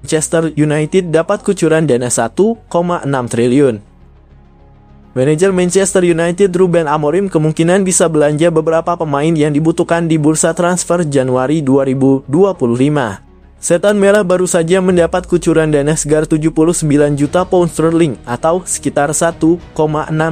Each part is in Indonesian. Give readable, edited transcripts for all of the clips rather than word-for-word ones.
Manchester United dapat kucuran dana 1,6 triliun. Manajer Manchester United Ruben Amorim kemungkinan bisa belanja beberapa pemain yang dibutuhkan di bursa transfer Januari 2025. Setan Merah baru saja mendapat kucuran dana segar 79 juta pound sterling atau sekitar 1,6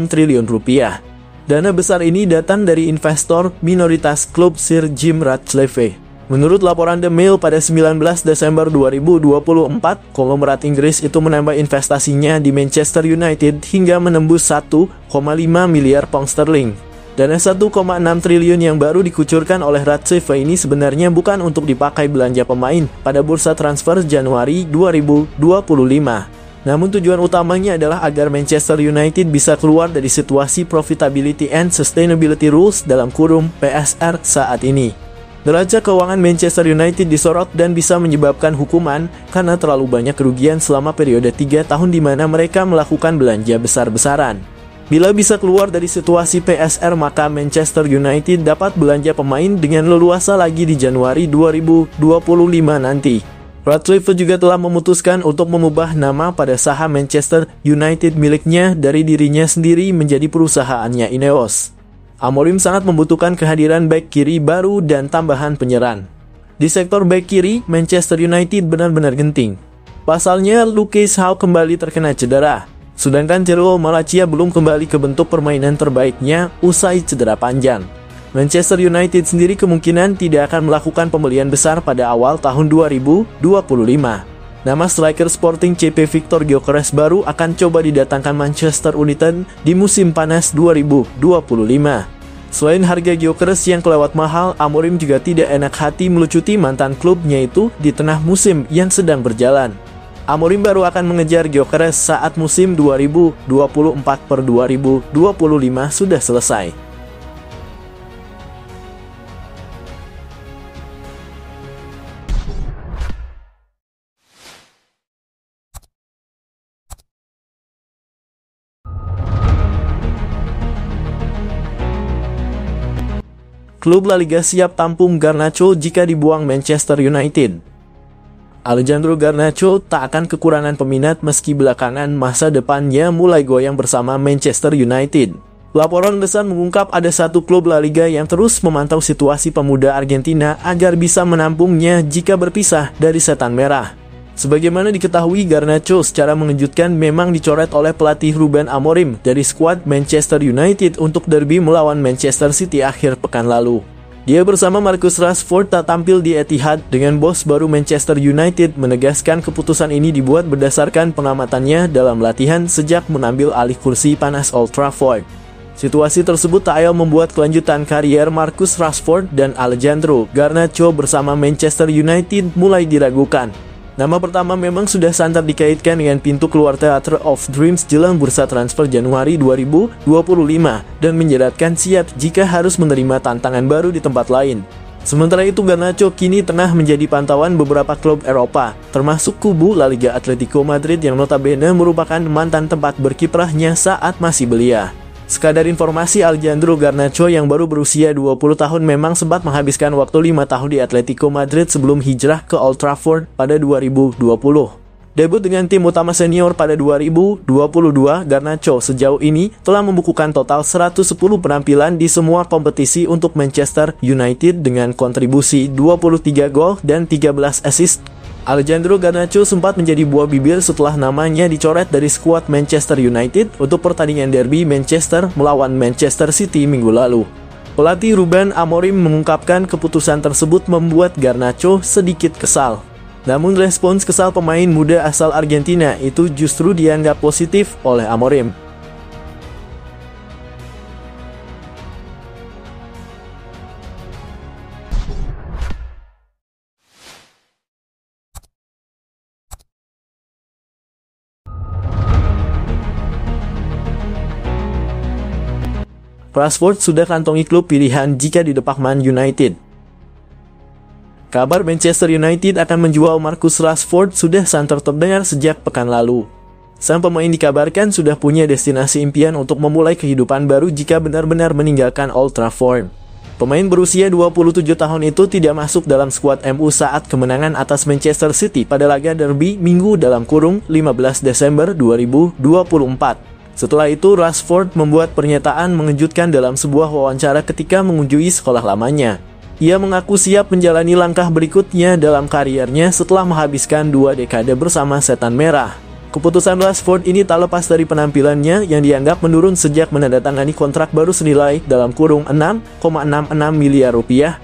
triliun rupiah. Dana besar ini datang dari investor minoritas klub Sir Jim Ratcliffe. Menurut laporan The Mail pada 19 Desember 2024, konglomerat Inggris itu menambah investasinya di Manchester United hingga menembus 1,5 miliar pound sterling. Dana 1,6 triliun yang baru dikucurkan oleh Ratcliffe ini sebenarnya bukan untuk dipakai belanja pemain pada bursa transfer Januari 2025. Namun tujuan utamanya adalah agar Manchester United bisa keluar dari situasi Profitability and Sustainability Rules (PSR) saat ini. Neraca keuangan Manchester United disorot dan bisa menyebabkan hukuman karena terlalu banyak kerugian selama periode 3 tahun di mana mereka melakukan belanja besar-besaran. Bila bisa keluar dari situasi PSR, maka Manchester United dapat belanja pemain dengan leluasa lagi di Januari 2025 nanti. Ratcliffe juga telah memutuskan untuk mengubah nama pada saham Manchester United miliknya dari dirinya sendiri menjadi perusahaannya Ineos. Amorim sangat membutuhkan kehadiran bek kiri baru dan tambahan penyerang. Di sektor bek kiri, Manchester United benar-benar genting. Pasalnya, Lucas Howard kembali terkena cedera, sedangkan Cherul Malacia belum kembali ke bentuk permainan terbaiknya usai cedera panjang. Manchester United sendiri kemungkinan tidak akan melakukan pembelian besar pada awal tahun 2025. Nama striker Sporting CP Victor Gyökeres baru akan coba didatangkan Manchester United di musim panas 2025. Selain harga Gyökeres yang kelewat mahal, Amorim juga tidak enak hati melucuti mantan klubnya itu di tengah musim yang sedang berjalan. Amorim baru akan mengejar Gyökeres saat musim 2024-2025 sudah selesai. Klub La Liga siap tampung Garnacho jika dibuang Manchester United. Alejandro Garnacho tak akan kekurangan peminat meski belakangan masa depannya mulai goyang bersama Manchester United. Laporan The Sun mengungkap ada satu klub La Liga yang terus memantau situasi pemuda Argentina agar bisa menampungnya jika berpisah dari Setan Merah. Sebagaimana diketahui, Garnacho secara mengejutkan memang dicoret oleh pelatih Ruben Amorim dari skuad Manchester United untuk derby melawan Manchester City akhir pekan lalu. Dia bersama Marcus Rashford tak tampil di Etihad dengan bos baru Manchester United menegaskan keputusan ini dibuat berdasarkan pengamatannya dalam latihan sejak mengambil alih kursi panas Old Trafford. Situasi tersebut tak ayal membuat kelanjutan karier Marcus Rashford dan Alejandro Garnacho bersama Manchester United mulai diragukan. Nama pertama memang sudah santer dikaitkan dengan pintu keluar Theatre of Dreams jelang bursa transfer Januari 2025 dan menyeratkan siap jika harus menerima tantangan baru di tempat lain. Sementara itu, Garnacho kini tengah menjadi pantauan beberapa klub Eropa, termasuk kubu La Liga Atletico Madrid yang notabene merupakan mantan tempat berkiprahnya saat masih belia. Sekadar informasi, Alejandro Garnacho yang baru berusia 20 tahun memang sempat menghabiskan waktu 5 tahun di Atletico Madrid sebelum hijrah ke Old Trafford pada 2020. Debut dengan tim utama senior pada 2022, Garnacho sejauh ini telah membukukan total 110 penampilan di semua kompetisi untuk Manchester United dengan kontribusi 23 gol dan 13 assist. Alejandro Garnacho sempat menjadi buah bibir setelah namanya dicoret dari skuad Manchester United untuk pertandingan derby Manchester melawan Manchester City minggu lalu. Pelatih Ruben Amorim mengungkapkan keputusan tersebut membuat Garnacho sedikit kesal. Namun respons kesal pemain muda asal Argentina itu justru dianggap positif oleh Amorim. Rashford sudah kantongi klub pilihan jika didepak Man United. Kabar Manchester United akan menjual Marcus Rashford sudah santer terdengar sejak pekan lalu. Sang pemain dikabarkan sudah punya destinasi impian untuk memulai kehidupan baru jika benar-benar meninggalkan Old Trafford. Pemain berusia 27 tahun itu tidak masuk dalam skuad MU saat kemenangan atas Manchester City pada laga derby Minggu (15 Desember 2024). Setelah itu, Rashford membuat pernyataan mengejutkan dalam sebuah wawancara ketika mengunjungi sekolah lamanya. Ia mengaku siap menjalani langkah berikutnya dalam kariernya setelah menghabiskan 2 dekade bersama Setan Merah. Keputusan Rashford ini tak lepas dari penampilannya yang dianggap menurun sejak menandatangani kontrak baru senilai $6,66 miliar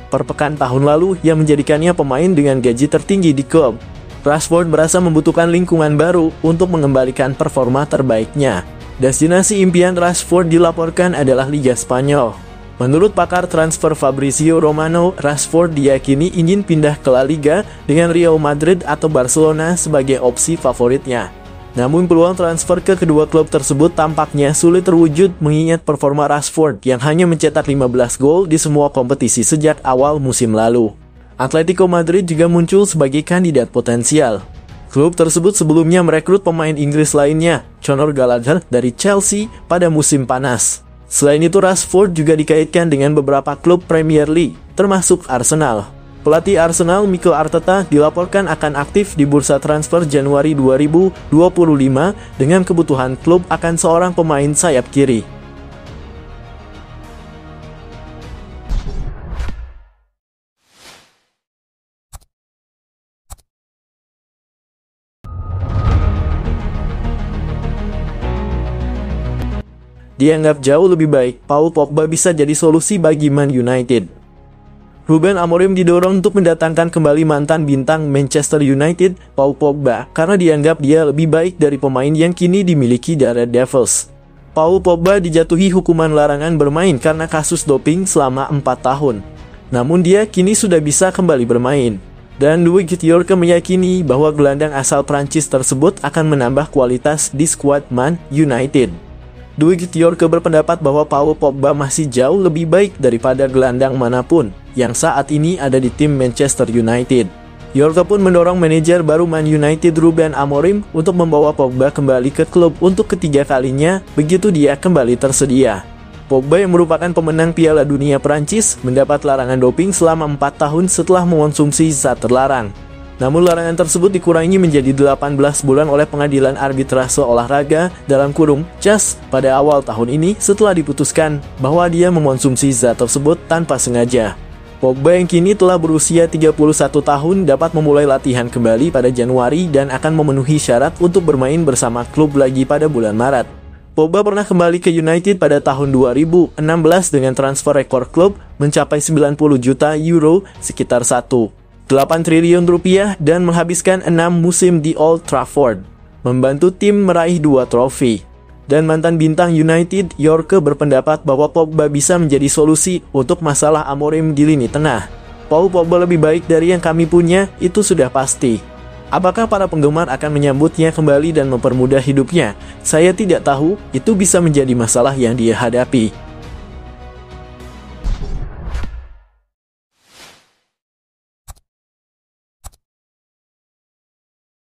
per pekan tahun lalu yang menjadikannya pemain dengan gaji tertinggi di klub. Rashford merasa membutuhkan lingkungan baru untuk mengembalikan performa terbaiknya. Destinasi impian Rashford dilaporkan adalah Liga Spanyol. Menurut pakar transfer Fabrizio Romano, Rashford diyakini ingin pindah ke La Liga dengan Real Madrid atau Barcelona sebagai opsi favoritnya. Namun peluang transfer ke kedua klub tersebut tampaknya sulit terwujud mengingat performa Rashford yang hanya mencetak 15 gol di semua kompetisi sejak awal musim lalu. Atletico Madrid juga muncul sebagai kandidat potensial. Klub tersebut sebelumnya merekrut pemain Inggris lainnya, Conor Gallagher dari Chelsea pada musim panas. Selain itu, Rashford juga dikaitkan dengan beberapa klub Premier League, termasuk Arsenal. Pelatih Arsenal Mikel Arteta dilaporkan akan aktif di bursa transfer Januari 2025 dengan kebutuhan klub akan seorang pemain sayap kiri. Dianggap jauh lebih baik, Paul Pogba bisa jadi solusi bagi Man United. Ruben Amorim didorong untuk mendatangkan kembali mantan bintang Manchester United, Paul Pogba, karena dianggap dia lebih baik dari pemain yang kini dimiliki The Red Devils. Paul Pogba dijatuhi hukuman larangan bermain karena kasus doping selama 4 tahun. Namun dia kini sudah bisa kembali bermain. Dan Louis Yorke meyakini bahwa gelandang asal Prancis tersebut akan menambah kualitas di skuad Man United. Louis Yorke berpendapat bahwa Paul Pogba masih jauh lebih baik daripada gelandang manapun yang saat ini ada di tim Manchester United. Yorke pun mendorong manajer baru Man United Ruben Amorim untuk membawa Pogba kembali ke klub untuk ketiga kalinya begitu dia kembali tersedia. Pogba yang merupakan pemenang Piala Dunia Prancis mendapat larangan doping selama 4 tahun setelah mengonsumsi zat terlarang. Namun larangan tersebut dikurangi menjadi 18 bulan oleh Pengadilan Arbitrase Olahraga (CAS) pada awal tahun ini setelah diputuskan bahwa dia mengonsumsi zat tersebut tanpa sengaja. Pogba yang kini telah berusia 31 tahun dapat memulai latihan kembali pada Januari dan akan memenuhi syarat untuk bermain bersama klub lagi pada bulan Maret. Pogba pernah kembali ke United pada tahun 2016 dengan transfer rekor klub mencapai 90 juta euro sekitar 1,8 triliun rupiah dan menghabiskan 6 musim di Old Trafford, membantu tim meraih 2 trofi. Dan mantan bintang United, Yorke berpendapat bahwa Pogba bisa menjadi solusi untuk masalah Amorim di lini tengah. Paul Pogba lebih baik dari yang kami punya, itu sudah pasti. Apakah para penggemar akan menyambutnya kembali dan mempermudah hidupnya? Saya tidak tahu, itu bisa menjadi masalah yang dia hadapi.